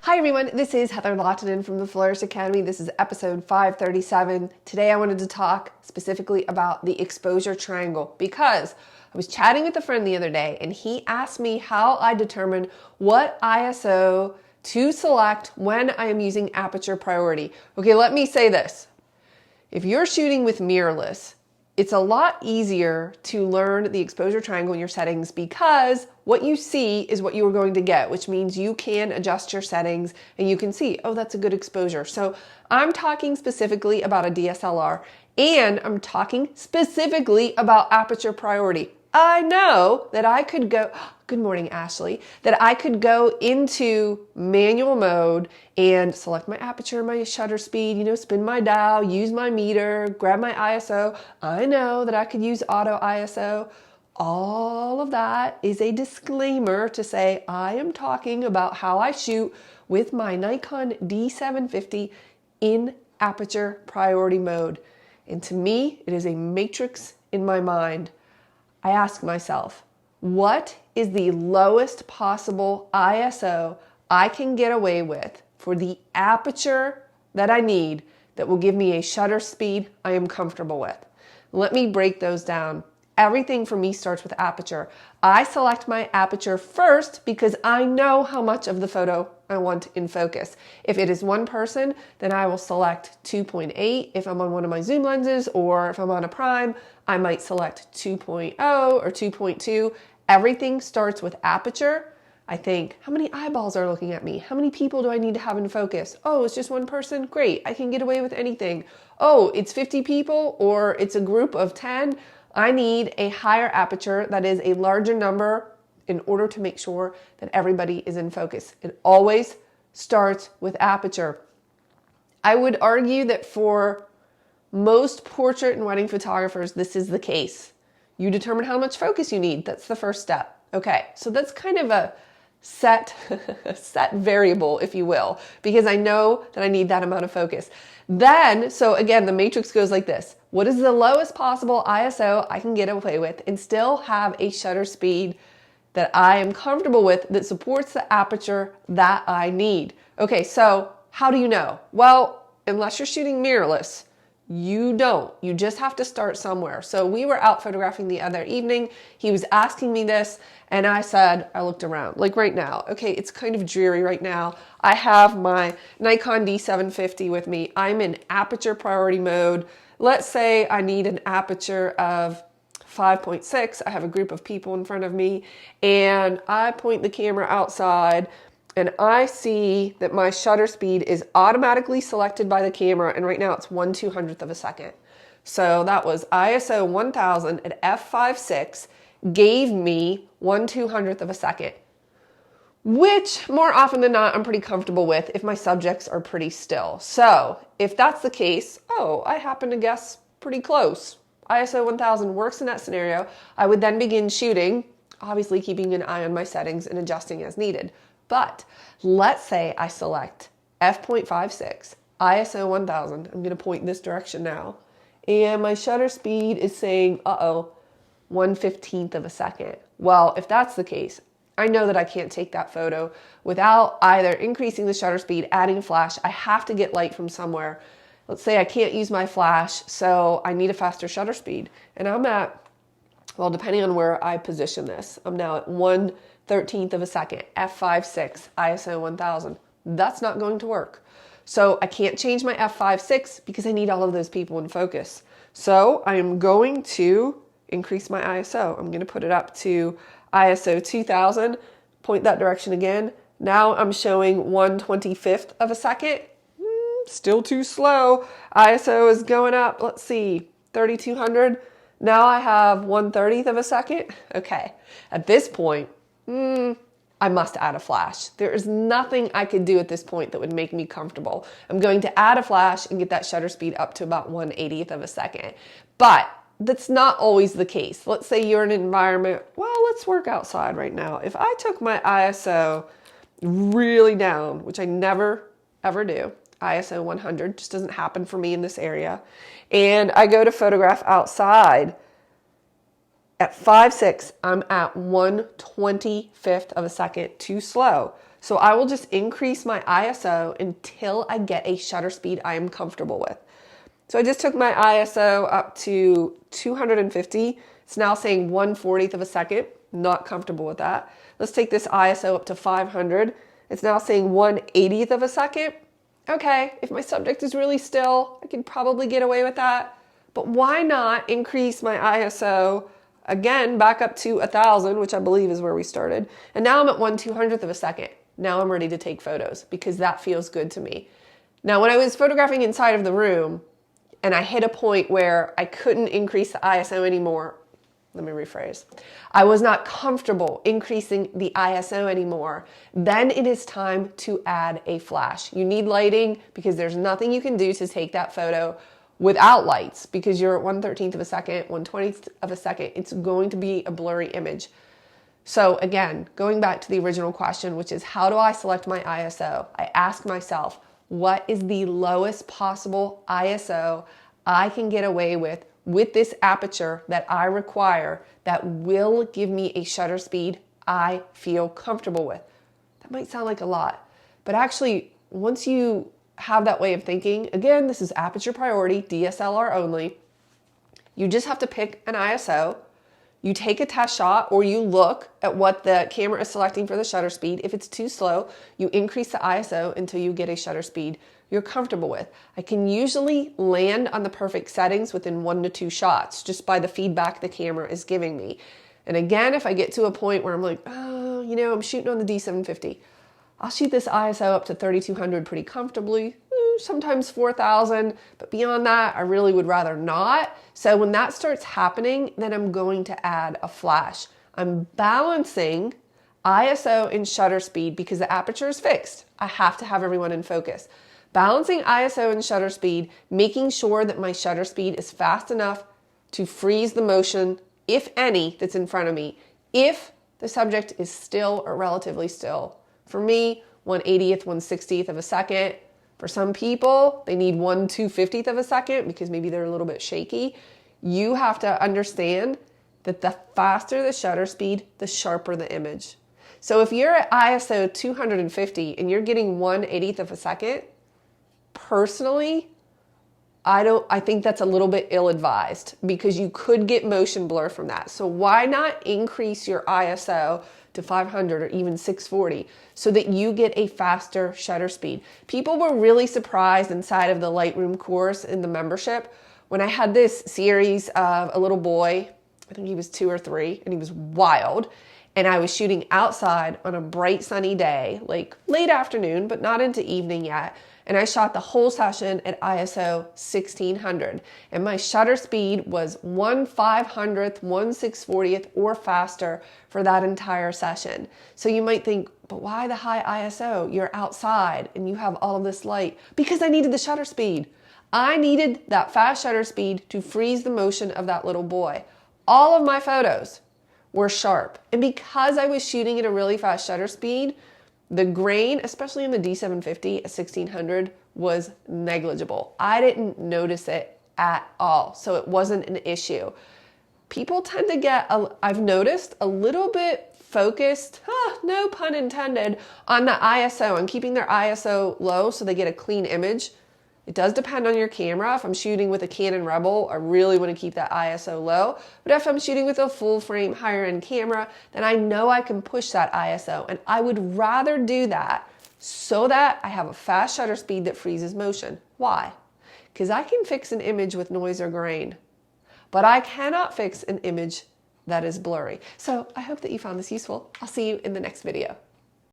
Hi everyone, this is Heather Lottinen from the Flourish.Academy. This is episode 537. Today I wanted to talk specifically about the exposure triangle because I was chatting with a friend the other day and he asked me how I determine what ISO to select when I am using aperture priority. Okay, let me say this. If you're shooting with mirrorless, it's a lot easier to learn the exposure triangle in your settings because what you see is what you are going to get, which means you can adjust your settings and you can see, oh, that's a good exposure. So I'm talking specifically about a DSLR and I'm talking specifically about aperture priority. I know that I could go, good morning, Ashley, that I could go into manual mode and select my aperture, my shutter speed, spin my dial, use my meter, grab my ISO. I know that I could use auto ISO. All of that is a disclaimer to say I am talking about how I shoot with my Nikon D750 in aperture priority mode. And to me, it is a matrix in my mind. I ask myself, what is the lowest possible ISO I can get away with for the aperture that I need that will give me a shutter speed I am comfortable with? Let me break those down. Everything for me starts with aperture. I select my aperture first because I know how much of the photo I want in focus. If it is one person, then I will select 2.8 if I'm on one of my zoom lenses, or if I'm on a prime, I might select 2.0 or 2.2. Everything starts with aperture. I think, how many eyeballs are looking at me? How many people do I need to have in focus? Oh, it's just one person? Great, I can get away with anything. Oh, it's 50 people or it's a group of 10. I need a higher aperture that is a larger number in order to make sure that everybody is in focus. It always starts with aperture. I would argue that for most portrait and wedding photographers, this is the case. You determine how much focus you need. That's the first step. Okay, so that's kind of a set variable, if you will, because I know that I need that amount of focus. Then, so again, the matrix goes like this. What is the lowest possible ISO I can get away with and still have a shutter speed that I am comfortable with that supports the aperture that I need? Okay, so how do you know? Well, unless you're shooting mirrorless, you don't. You just have to start somewhere. So we were out photographing the other evening. He was asking me this and I said, I looked around like right now. Okay, it's kind of dreary right now. I have my Nikon D750 with me. I'm in aperture priority mode. Let's say I need an aperture of 5.6. I have a group of people in front of me and I point the camera outside and I see that my shutter speed is automatically selected by the camera, and right now it's 1/200th of a second. So that was ISO 1000 at f/5.6 gave me 1/200th of a second, which more often than not I'm pretty comfortable with if my subjects are pretty still. So if that's the case, I happen to guess pretty close. ISO 1000 works in that scenario. I would then begin shooting, obviously keeping an eye on my settings and adjusting as needed. But let's say I select f/5.6, ISO 1000. I'm going to point this direction now. And my shutter speed is saying, 1/15th of a second. Well, if that's the case, I know that I can't take that photo without either increasing the shutter speed, adding a flash. I have to get light from somewhere. Let's say I can't use my flash, so I need a faster shutter speed. And I'm at, well, depending on where I position this, I'm now at 1/13th of a second, f/5.6, ISO 1000. That's not going to work. So I can't change my f/5.6 because I need all of those people in focus. So I am going to increase my ISO. I'm going to put it up to ISO 2000, point that direction again. Now I'm showing 1/25th of a second. Still too slow. ISO is going up. Let's see, 3200. Now I have 1/30th of a second. Okay, at this point, I must add a flash. There is nothing I could do at this point that would make me comfortable. I'm going to add a flash and get that shutter speed up to about 1/80th of a second. But that's not always the case. Let's say you're in an environment, well, let's work outside right now. If I took my ISO really down, which I never, ever do, ISO 100, just doesn't happen for me in this area, and I go to photograph outside, at 5.6, I'm at 1/25th of a second too slow. So I will just increase my ISO until I get a shutter speed I am comfortable with. So I just took my ISO up to 250. It's now saying 1/40th of a second. Not comfortable with that. Let's take this ISO up to 500. It's now saying 1/80th of a second. Okay, if my subject is really still, I could probably get away with that. But why not increase my ISO again back up to 1,000, which I believe is where we started. And now I'm at 1/200th of a second. Now I'm ready to take photos because that feels good to me. Now, when I was photographing inside of the room and I hit a point where I couldn't increase the ISO anymore, let me rephrase. I was not comfortable increasing the ISO anymore. Then it is time to add a flash. You need lighting because there's nothing you can do to take that photo without lights because you're at 1/13th of a second, 1/20th of a second. It's going to be a blurry image. So again, going back to the original question, which is how do I select my ISO? I ask myself, what is the lowest possible ISO I can get away with this aperture that I require that will give me a shutter speed I feel comfortable with? That might sound like a lot, but actually once you have that way of thinking, again, this is aperture priority, DSLR only, you just have to pick an ISO, you take a test shot or you look at what the camera is selecting for the shutter speed. If it's too slow, you increase the ISO until you get a shutter speed you're comfortable with. I can usually land on the perfect settings within 1 to 2 shots just by the feedback the camera is giving me. And again, if I get to a point where I'm like, oh, I'm shooting on the D750, I'll shoot this ISO up to 3200 pretty comfortably, sometimes 4000, but beyond that, I really would rather not. So when that starts happening, then I'm going to add a flash. I'm balancing ISO and shutter speed because the aperture is fixed. I have to have everyone in focus. Balancing ISO and shutter speed, making sure that my shutter speed is fast enough to freeze the motion, if any, that's in front of me, if the subject is still or relatively still. For me, 1/80th, 1/60th of a second. For some people, they need 1/250th of a second because maybe they're a little bit shaky. You have to understand that the faster the shutter speed, the sharper the image. So if you're at ISO 250 and you're getting 1/80th of a second, personally, I think that's a little bit ill-advised because you could get motion blur from that. So why not increase your ISO to 500 or even 640 so that you get a faster shutter speed? People were really surprised inside of the Lightroom course in the membership when I had this series of a little boy, I think he was 2 or 3, and he was wild. And I was shooting outside on a bright sunny day, like late afternoon, but not into evening yet. And I shot the whole session at ISO 1600. And my shutter speed was 1/500th, 1/640th, or faster for that entire session. So you might think, but why the high ISO? You're outside and you have all of this light. Because I needed the shutter speed. I needed that fast shutter speed to freeze the motion of that little boy. All of my photos were sharp. And because I was shooting at a really fast shutter speed, the grain, especially in the D750 at 1600, was negligible. I didn't notice it at all, so it wasn't an issue. People tend to get, I've noticed, a little bit focused, no pun intended, on the ISO and keeping their ISO low so they get a clean image. It does depend on your camera. If I'm shooting with a Canon Rebel, I really want to keep that ISO low. But if I'm shooting with a full frame higher end camera, then I know I can push that ISO. And I would rather do that so that I have a fast shutter speed that freezes motion. Why? Because I can fix an image with noise or grain, but I cannot fix an image that is blurry. So I hope that you found this useful. I'll see you in the next video.